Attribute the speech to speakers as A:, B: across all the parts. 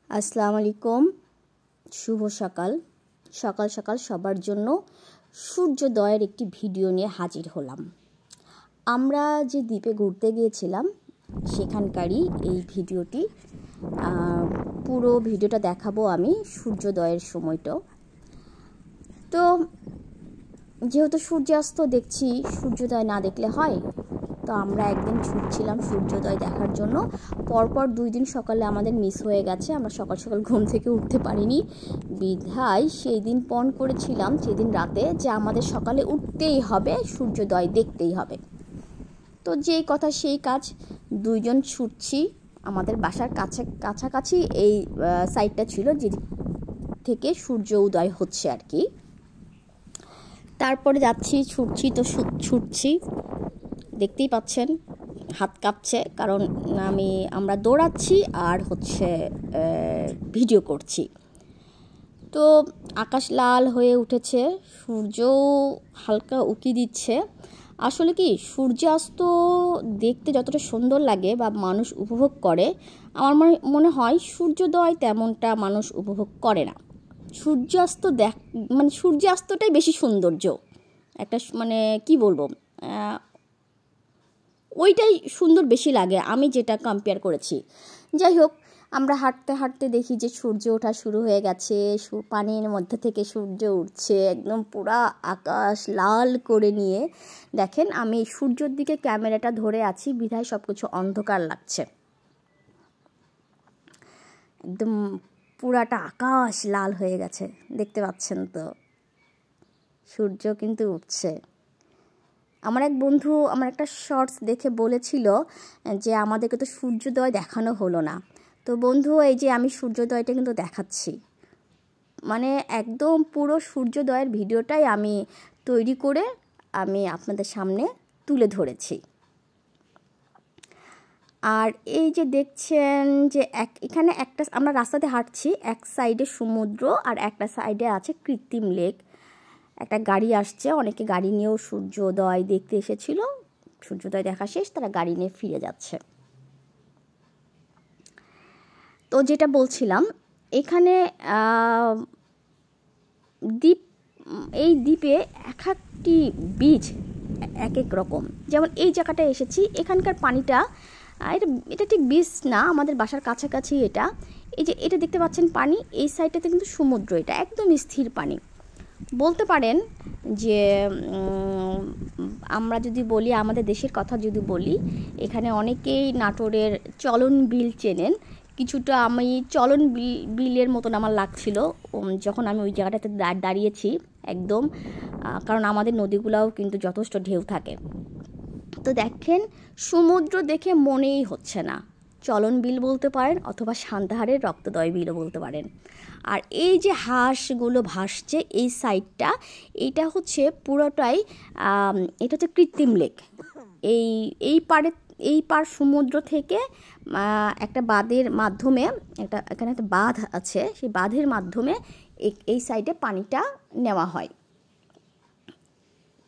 A: আসসালামু আলাইকুম। শুভ সকাল। সকাল সকাল সবার জন্য সূর্যোদয়ের একটি ভিডিও নিয়ে হাজির হলাম। আমরা যে দ্বীপে ঘুরতে গিয়েছিলাম সেখানকারই এই ভিডিওটি। পুরো ভিডিওটা দেখাবো আমি সূর্যোদয়ের সময়টা। তো যেহেতু সূর্যাস্ত দেখছি, সূর্যোদয় না দেখলে হয়, তো আমরা একদিন ছুটছিলাম সূর্যোদয় দেখার জন্য। পরপর 2 দিন সকালে আমাদের মিস হয়ে গেছে, আমরা সকাল সকাল ঘুম থেকে উঠতে পারিনি বিধায় সেই দিন পণ করেছিলাম সেদিন রাতে যে আমাদের সকালে উঠতেই হবে, সূর্যোদয় দেখতেই হবে। তো যেই কথা সেই কাজ, 2 জন ছুটছি। আমাদের বাসার কাছাকাছি এই সাইডটা ছিল যে থেকে সূর্য উদয় হচ্ছে আর কি। তারপরে যাচ্ছি, ছুটছি, দেখতেই পাচ্ছেন হাত কাঁপছে, কারণ আমরা দৌড়াচ্ছি আর ভিডিও করছি। তো আকাশ লাল হয়ে উঠেছে, সূর্যও হালকা উকি দিচ্ছে। আসলে কি, সূর্যাস্ত দেখতে যতটা সুন্দর লাগে বা মানুষ উপভোগ করে, আমার মনে হয় সূর্যোদয় তেমনটা মানুষ উপভোগ করে না। সূর্যাস্তটাই বেশি সৌন্দর্য একটা, কি বলবো, ওইটাই সুন্দর বেশি লাগে, আমি যেটা কম্পেয়ার করেছি। যাই হোক, আমরা হাঁটতে হাঁটতে দেখি যে সূর্য ওঠা শুরু হয়ে গেছে, পানির মধ্যে থেকে সূর্য উঠছে, একদম পুরা আকাশ লাল করে নিয়ে। দেখেন, আমি সূর্যের দিকে ক্যামেরাটা ধরে আছি বিধায় সব কিছু অন্ধকার লাগছে। একদম পুরাটা আকাশ লাল হয়ে গেছে, দেখতে পাচ্ছেন তো, সূর্য কিন্তু উঠছে। আমার এক বন্ধু আমার একটা শর্টস দেখে বলেছিল যে আমাদেরকে তো সূর্যোদয় দেখানো হলো না। তো বন্ধু, এই যে আমি সূর্যোদয়টা কিন্তু দেখাচ্ছি, একদম পুরো সূর্যোদয়ের ভিডিওটাই আমি তৈরি করে আমি আপনাদের সামনে তুলে ধরেছি। আর এই যে দেখছেন যে এখানে আমরা রাস্তাতে হাঁটছি, এক সাইডে সমুদ্র আর একটা সাইডে আছে কৃত্রিম লেক। একটা গাড়ি আসছে, অনেকে গাড়ি নিয়েও সূর্যোদয় দেখতে এসেছিল, সূর্যোদয় দেখা শেষ তারা গাড়ি নিয়ে ফিরে যাচ্ছে। তো যেটা বলছিলাম, এখানে এই দ্বীপে এক একটি বীজ এক এক রকম। যেমন এই জায়গাটায় এসেছি, এখানকার পানিটা এটা ঠিক বীজ না, আমাদের বাসার কাছাকাছি এটা। এই যে এটা দেখতে পাচ্ছেন পানি, এই সাইডটাতে কিন্তু সমুদ্র, এটা একদম স্থির পানি। বলতে পারেন যে আমরা যদি বলি, আমাদের দেশের কথা যদি বলি, এখানে অনেকেই নাটোরের চলন বিল চেনেন। কিছুটা আমি চলন বিলের মতন আমার লাগছিল যখন আমি ওই জায়গাটাতে দাঁড়িয়েছি একদম, কারণ আমাদের নদীগুলোও কিন্তু যথেষ্ট ঢেউ থাকে। তো দেখেন, সমুদ্র দেখে মনেই হচ্ছে না, চলন বিল বলতে পারেন অথবা সান্তাহারের রক্তদয় বিলও বলতে পারেন। আর এই যে হাঁসগুলো ভাসছে এই সাইডটা, এইটা হচ্ছে পুরোটাই এটা হচ্ছে কৃত্রিম লেক। এই পার সমুদ্র থেকে একটা বাঁধের মাধ্যমে, এখানে একটা বাঁধ আছে, সেই বাঁধের মাধ্যমে এই সাইডে পানিটা নেওয়া হয়।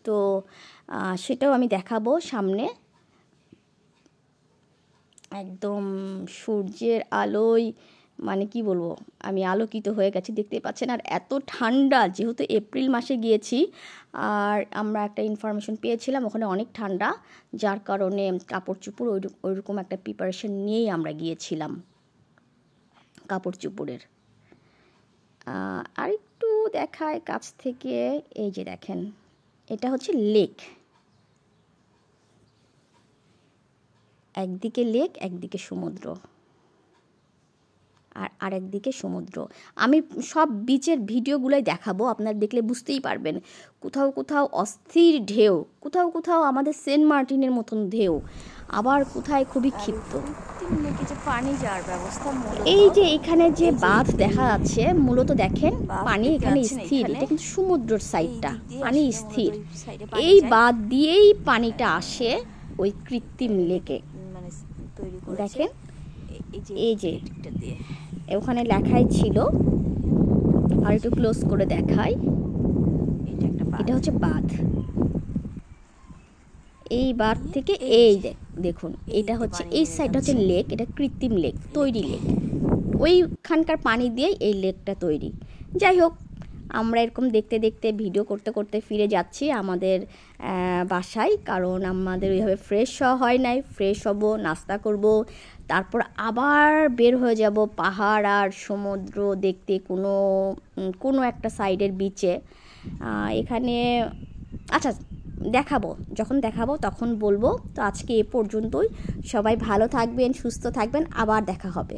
A: তো সেটাও আমি দেখাবো সামনে। একদম সূর্যের আলোয় কি বলবো, আমি আলোকিত হয়ে গেছি, দেখতে পাচ্ছেন। আর এত ঠান্ডা, যেহেতু এপ্রিল মাসে গিয়েছি, আর আমরা একটা ইনফরমেশন পেয়েছিলাম ওখানে অনেক ঠান্ডা, যার কারণে কাপড় চোপড় ওইরকম একটা প্রিপারেশন নিয়েই আমরা গিয়েছিলাম কাপড় চোপড়ের। আর একটু দেখায় কাছ থেকে, এই যে দেখেন, এটা হচ্ছে লেক, একদিকে লেক একদিকে সমুদ্র, আর আরেকদিকে সমুদ্র। আমি সব বিচের ভিডিওগুলোই দেখাবো, আপনারা দেখলে বুঝতেই পারবেন। কোথাও কোথাও অস্থির ঢেউ, কোথাও কোথাও আমাদের সেন্ট মার্টিনের মতন ঢেউ, আবার কোথায় খুবই ক্ষিপ্ত। পানি যাওয়ার ব্যবস্থা, এই যে এখানে যে বাঁধ দেখা যাচ্ছে, মূলত দেখেন পানি এখানে স্থির, এটা কিন্তু সমুদ্রের সাইডটা, পানি স্থির। এই বাঁধ দিয়েই পানিটা আসে ওই কৃত্রিম লেকে। দেখেন, এই যে ওখানে লেখাই ছিল, আর একটু ক্লোজ করে দেখাই, এটা হচ্ছে বাঁধ। এই বাঁধ থেকে এই দেখুন, এটা হচ্ছে এই সাইডটা হচ্ছে লেক, এটা কৃত্রিম লেক, তৈরি লেক। ওইখানকার পানি দিয়েই এই লেকটা তৈরি। যাই হোক, আমরা এরকম দেখতে দেখতে ভিডিও করতে করতে ফিরে যাচ্ছি আমাদের বাসায়, কারণ আমাদের ওইভাবে ফ্রেশ হওয়া হয় নাই। ফ্রেশ হব, নাস্তা করব, তারপর আবার বের হয়ে যাব পাহাড় আর সমুদ্র দেখতে কোনো একটা সাইডের বিচে। এখানে আচ্ছা দেখাবো, যখন দেখাবো তখন বলবো। তো আজকে এ পর্যন্তই। সবাই ভালো থাকবেন, সুস্থ থাকবেন, আবার দেখা হবে।